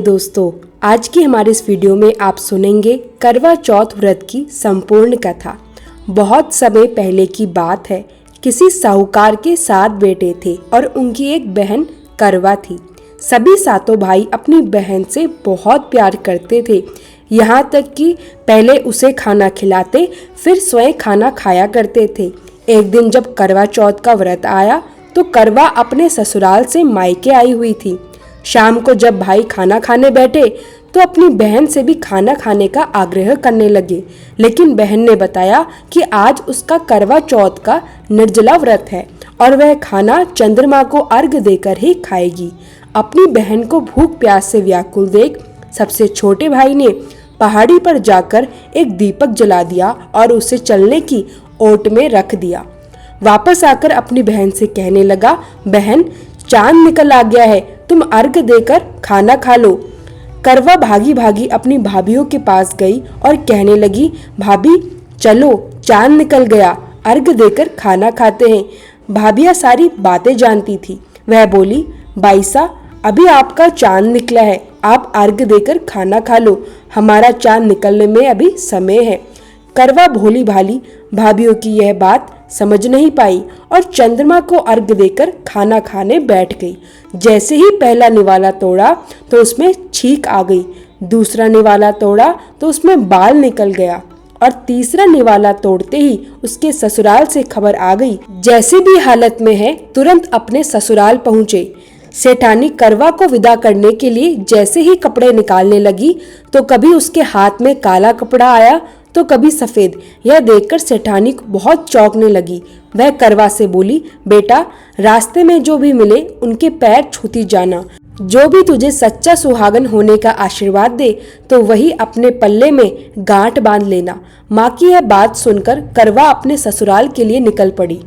दोस्तों, आज की हमारे इस वीडियो में आप सुनेंगे करवा चौथ व्रत की संपूर्ण कथा। बहुत समय पहले की बात है। किसी साहूकार के 7 बेटे थे और उनकी एक बहन करवा थी। सभी सातों भाई अपनी बहन से बहुत प्यार करते थे, यहाँ तक कि पहले उसे खाना खिलाते फिर स्वयं खाना खाया करते थे। एक दिन जब करवा चौथ का व्रत आया तो करवा अपने ससुराल से मायके आई हुई थी। शाम को जब भाई खाना खाने बैठे तो अपनी बहन से भी खाना खाने का आग्रह करने लगे, लेकिन बहन ने बताया कि आज उसका करवा चौथ का निर्जला व्रत है और वह खाना चंद्रमा को अर्घ्य देकर ही खाएगी। अपनी बहन को भूख प्यास से व्याकुल देख सबसे छोटे भाई ने पहाड़ी पर जाकर एक दीपक जला दिया और उसे चलने की ओट में रख दिया। वापस आकर अपनी बहन से कहने लगा, बहन, चांद निकल आ गया है, तुम अर्घ्य देकर खाना खा लो। करवा भागी भागी अपनी भाभीओं के पास गई और कहने लगी, भाभी चलो, चांद निकल गया, अर्घ्य देकर खाना खाते हैं। भाभियां सारी बातें जानती थी। वह बोली, बाईसा, अभी आपका चांद निकला है, आप अर्घ्य देकर खाना खा लो, हमारा चांद निकलने में अभी समय है। करवा भोली भाली भाभियों की यह बात समझ नहीं पाई और चंद्रमा को अर्घ्य देकर खाना खाने बैठ गई। जैसे ही पहला निवाला तोड़ा तो उसमें छींक आ गई, दूसरा निवाला तोड़ा तो उसमें बाल निकल गया और तीसरा निवाला तोड़ते ही उसके ससुराल से खबर आ गई। जैसे भी हालत में है तुरंत अपने ससुराल पहुंचे। सेठानी करवा को विदा करने के लिए जैसे ही कपड़े निकालने लगी तो कभी उसके हाथ में काला कपड़ा आया तो कभी सफेद। यह देखकर सेठानी को बहुत चौंकने लगी। वह करवा से बोली, बेटा, रास्ते में जो भी मिले उनके पैर छूती जाना। जो भी तुझे सच्चा सुहागन होने का आशीर्वाद दे तो वही अपने पल्ले में गांठ बांध लेना। माँ की यह बात सुनकर करवा अपने ससुराल के लिए निकल पड़ी।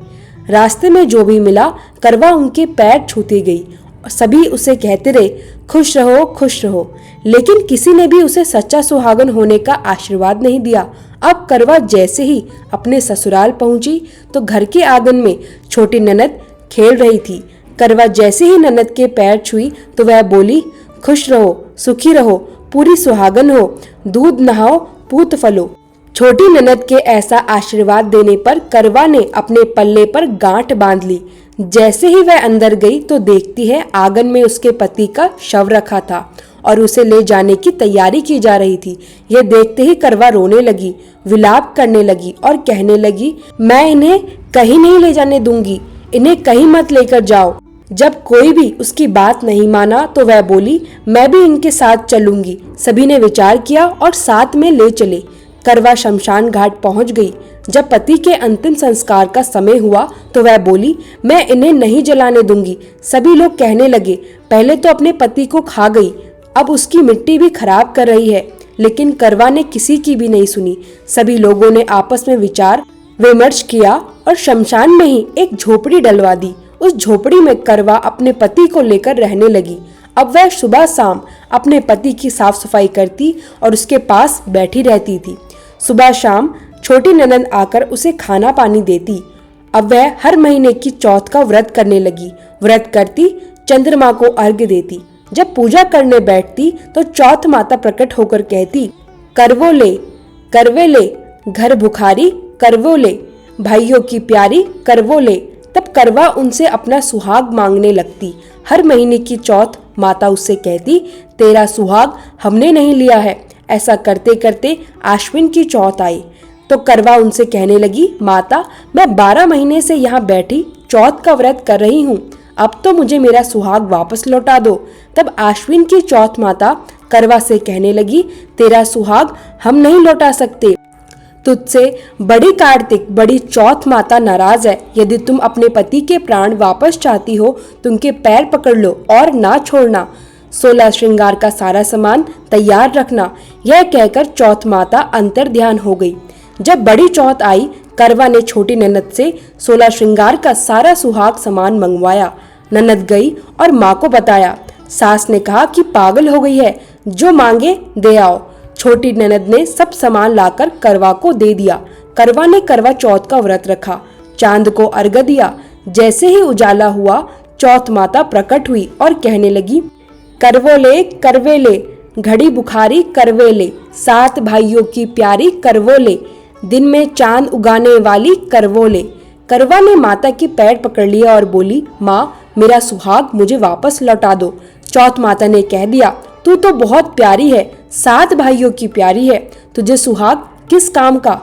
रास्ते में जो भी मिला करवा उनके पैर छूती गई। सभी उसे कहते रहे, खुश रहो, खुश रहो, लेकिन किसी ने भी उसे सच्चा सुहागन होने का आशीर्वाद नहीं दिया। अब करवा जैसे ही अपने ससुराल पहुंची तो घर के आंगन में छोटी ननद खेल रही थी। करवा जैसे ही ननद के पैर छुई तो वह बोली, खुश रहो, सुखी रहो, पूरी सुहागन हो, दूध नहाओ, पूत फलो। छोटी ननद के ऐसा आशीर्वाद देने पर करवा ने अपने पल्ले पर गांठ बांध ली। जैसे ही वह अंदर गई तो देखती है आंगन में उसके पति का शव रखा था और उसे ले जाने की तैयारी की जा रही थी। यह देखते ही करवा रोने लगी, विलाप करने लगी और कहने लगी, मैं इन्हें कहीं नहीं ले जाने दूंगी, इन्हें कहीं मत लेकर जाओ। जब कोई भी उसकी बात नहीं माना तो वह बोली, मैं भी इनके साथ चलूंगी। सभी ने विचार किया और साथ में ले चले। करवा शमशान घाट पहुंच गई। जब पति के अंतिम संस्कार का समय हुआ तो वह बोली, मैं इन्हें नहीं जलाने दूंगी। सभी लोग कहने लगे, पहले तो अपने पति को खा गई, अब उसकी मिट्टी भी खराब कर रही है। लेकिन करवा ने किसी की भी नहीं सुनी। सभी लोगों ने आपस में विचार विमर्श किया और शमशान में ही एक झोपड़ी डलवा दी। उस झोपड़ी में करवा अपने पति को लेकर रहने लगी। अब वह सुबह शाम अपने पति की साफ सफाई करती और उसके पास बैठी रहती थी। सुबह शाम छोटी ननद आकर उसे खाना पानी देती। अब वह हर महीने की चौथ का व्रत करने लगी। व्रत करती, चंद्रमा को अर्घ्य देती। जब पूजा करने बैठती तो चौथ माता प्रकट होकर कहती, करवो ले, करवे ले, घर भुखारी करवो ले, भाइयों की प्यारी करवो ले। तब करवा उनसे अपना सुहाग मांगने लगती। हर महीने की चौथ माता उससे कहती, तेरा सुहाग हमने नहीं लिया है। ऐसा करते करते आश्विन की चौथ आई तो करवा उनसे कहने लगी, माता, मैं 12 महीने से यहाँ बैठी चौथ का व्रत कर रही हूँ, अब तो मुझे मेरा सुहाग वापस लौटा दो। तब आश्विन की चौथ माता करवा से कहने लगी, तेरा सुहाग हम नहीं लौटा सकते, तुझसे बड़ी कार्तिक बड़ी चौथ माता नाराज है। यदि तुम अपने पति के प्राण वापस चाहती हो तो उनके पैर पकड़ लो और ना छोड़ना। 16 श्रृंगार का सारा सामान तैयार रखना। यह कहकर चौथ माता अंतर ध्यान हो गई। जब बड़ी चौथ आई, करवा ने छोटी ननद से 16 श्रृंगार का सारा सुहाग सामान मंगवाया। ननद गई और माँ को बताया। सास ने कहा कि पागल हो गई है, जो मांगे दे आओ। छोटी ननद ने सब सामान लाकर करवा को दे दिया। करवा ने करवा चौथ का व्रत रखा, चांद को अर्घ्य दिया। जैसे ही उजाला हुआ चौथ माता प्रकट हुई और कहने लगी, करवोले करवेले, घड़ी बुखारी करवेले, 7 भाइयों की प्यारी करवोले, दिन में चांद उगाने वाली करवोले। करवा ने माता की पैर पकड़ लिया और बोली, माँ मेरा सुहाग मुझे वापस लौटा दो। चौथ माता ने कह दिया, तू तो बहुत प्यारी है, 7 भाइयों की प्यारी है, तुझे सुहाग किस काम का।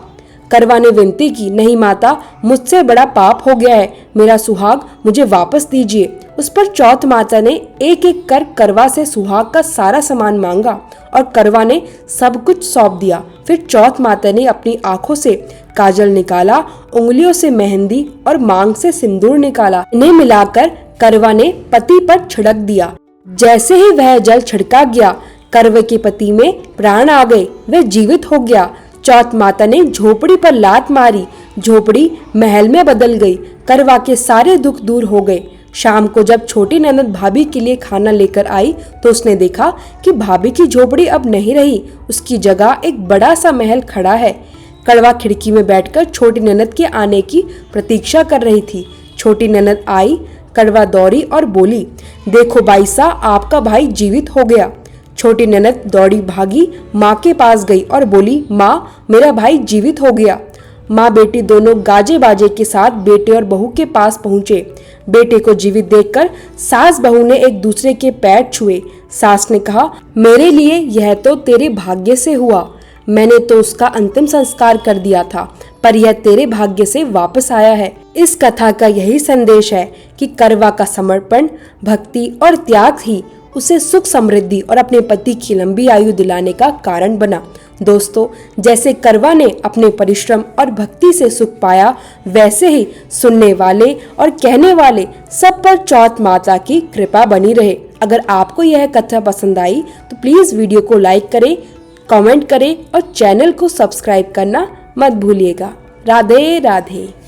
करवा ने विनती की, नहीं माता, मुझसे बड़ा पाप हो गया है, मेरा सुहाग मुझे वापस दीजिए। उस पर चौथ माता ने एक एक कर करवा से सुहाग का सारा सामान मांगा और करवा ने सब कुछ सौंप दिया। फिर चौथ माता ने अपनी आंखों से काजल निकाला, उंगलियों से मेहंदी और मांग से सिंदूर निकाला। इन्हें मिलाकर करवा ने पति पर छिड़क दिया। जैसे ही वह जल छिड़का गया, करवे के पति में प्राण आ गए, वह जीवित हो गया। चौथ माता ने झोपड़ी पर लात मारी, झोपड़ी महल में बदल गई। करवा के सारे दुख दूर हो गए। शाम को जब छोटी ननद भाभी के लिए खाना लेकर आई तो उसने देखा कि भाभी की झोपड़ी अब नहीं रही, उसकी जगह एक बड़ा सा महल खड़ा है। कड़वा खिड़की में बैठकर छोटी ननद के आने की प्रतीक्षा कर रही थी। छोटी ननद आई, कड़वा दौड़ी और बोली, देखो बाईसा, आपका भाई जीवित हो गया। छोटी ननद दौड़ी भागी, माँ के पास गई और बोली, माँ मेरा भाई जीवित हो गया। माँ बेटी दोनों गाजे बाजे के साथ बेटे और बहू के पास पहुंचे। बेटे को जीवित देखकर सास बहू ने एक दूसरे के पैर छुए। सास ने कहा, मेरे लिए यह तो तेरे भाग्य से हुआ, मैंने तो उसका अंतिम संस्कार कर दिया था, पर यह तेरे भाग्य से वापस आया है। इस कथा का यही संदेश है कि करवा का समर्पण, भक्ति और त्याग ही उसे सुख समृद्धि और अपने पति की लंबी आयु दिलाने का कारण बना। दोस्तों, जैसे करवा ने अपने परिश्रम और भक्ति से सुख पाया, वैसे ही सुनने वाले और कहने वाले सब पर चौथ माता की कृपा बनी रहे। अगर आपको यह कथा पसंद आई तो प्लीज वीडियो को लाइक करें, कमेंट करें और चैनल को सब्सक्राइब करना मत भूलिएगा। राधे राधे।